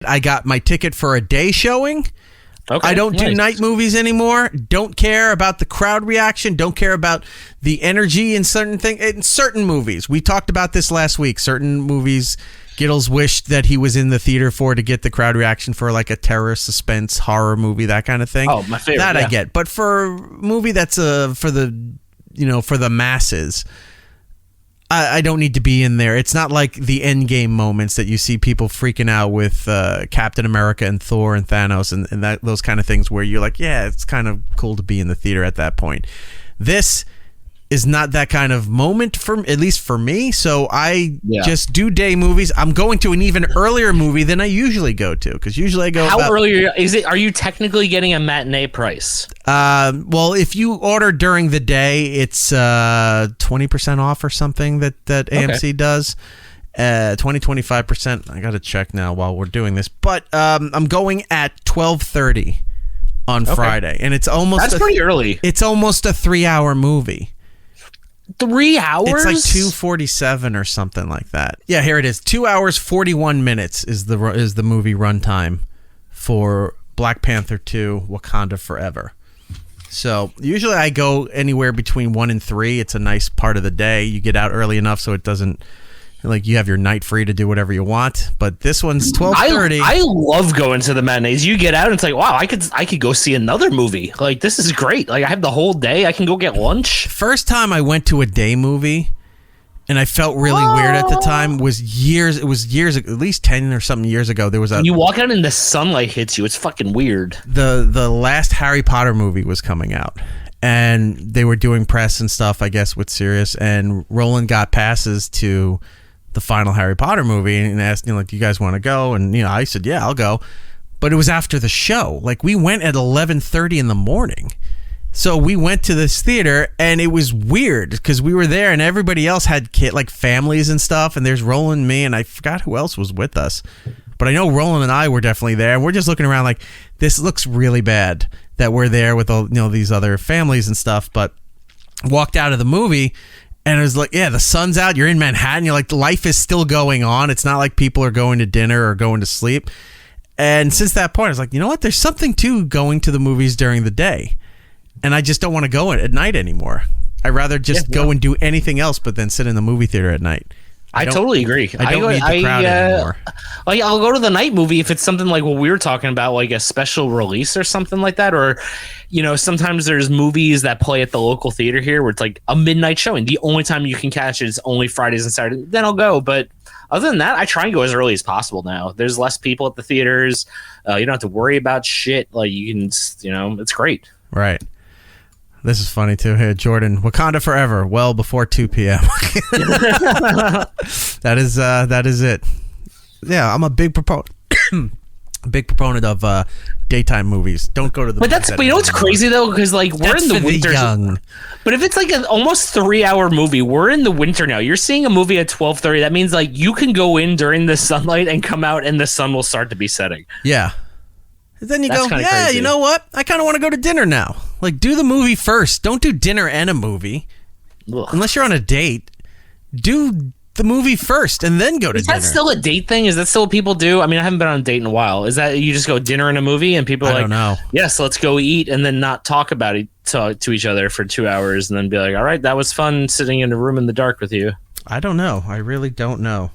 I got my ticket for a day showing. Okay, I don't do night movies anymore. Don't care about the crowd reaction. Don't care about the energy in certain things. In certain movies, we talked about this last week. Certain movies, Gittles wished that he was in the theater for to get the crowd reaction for like a terror, suspense, horror movie, that kind of thing. Oh, my favorite. That I get. But for a movie that's for the masses, I don't need to be in there. It's not like the Endgame moments that you see people freaking out with Captain America and Thor and Thanos and those kind of things where you're like, yeah, it's kind of cool to be in the theater at that point. This is not that kind of moment, at least for me. So I just do day movies. I'm going to an even earlier movie than I usually go to, because usually I go. How early is it? Are you technically getting a matinee price? Well, if you order during the day, it's 20% off or something that AMC does. 25%. I got to check now while we're doing this, but I'm going at 12:30 on Friday, and it's almost pretty early. It's almost a 3-hour movie. 3 hours? It's like 2:47 or something like that. Yeah, here it is. 2 hours 41 minutes is the movie runtime for Black Panther 2: Wakanda Forever. So usually I go anywhere between 1 and 3. It's a nice part of the day. You get out early enough so it doesn't, like, you have your night free to do whatever you want. But this one's 12:30. I love going to the matinees. You get out and it's like, wow, I could go see another movie. Like, this is great. Like, I have the whole day. I can go get lunch. First time I went to a day movie, and I felt really weird at the time, was years, at least 10 or something years ago. There was you walk out and the sunlight hits you. It's fucking weird. The last Harry Potter movie was coming out, and they were doing press and stuff, I guess, with Sirius, and Roland got passes to the final Harry Potter movie and asked, like, do you guys want to go? And, I said, yeah, I'll go. But it was after the show. Like, we went at 11:30 in the morning. So we went to this theater, and it was weird because we were there and everybody else had families and stuff. And there's Roland, me, and I forgot who else was with us. But I know Roland and I were definitely there. And we're just looking around like, this looks really bad that we're there with all, these other families and stuff. But walked out of the movie, and it was like, yeah, the sun's out. You're in Manhattan. You're like, life is still going on. It's not like people are going to dinner or going to sleep. And since that point, I was like, you know what? There's something to going to the movies during the day. And I just don't want to go at night anymore. I'd rather just go and do anything else but then sit in the movie theater at night. I totally agree. I don't need the crowd anymore. I'll go to the night movie if it's something like what we were talking about, like a special release or something like that. Or, sometimes there's movies that play at the local theater here where it's like a midnight showing. The only time you can catch it is only Fridays and Saturdays. Then I'll go. But other than that, I try and go as early as possible now. There's less people at the theaters. You don't have to worry about shit. Like, you can, it's great. Right. This is funny too. Here, Jordan, Wakanda Forever, well before 2 p.m. That is it. Yeah, I'm a big proponent of daytime movies. Don't go to the. But what's crazy though, because we're in the winter. But if it's like an almost 3-hour movie, we're in the winter now. You're seeing a movie at 12:30. That means you can go in during the sunlight and come out, and the sun will start to be setting. Yeah. Then you go, yeah, crazy. You know what? I kind of want to go to dinner now. Like, do the movie first. Don't do dinner and a movie. Ugh. Unless you're on a date. Do the movie first and then go to dinner. Is that still a date thing? Is that still what people do? I mean, I haven't been on a date in a while. Is that you just go dinner and a movie and people are like, I don't know. Yes, let's go eat and then not talk about it to each other for 2 hours and then be like, all right, that was fun sitting in a room in the dark with you. I don't know. I really don't know.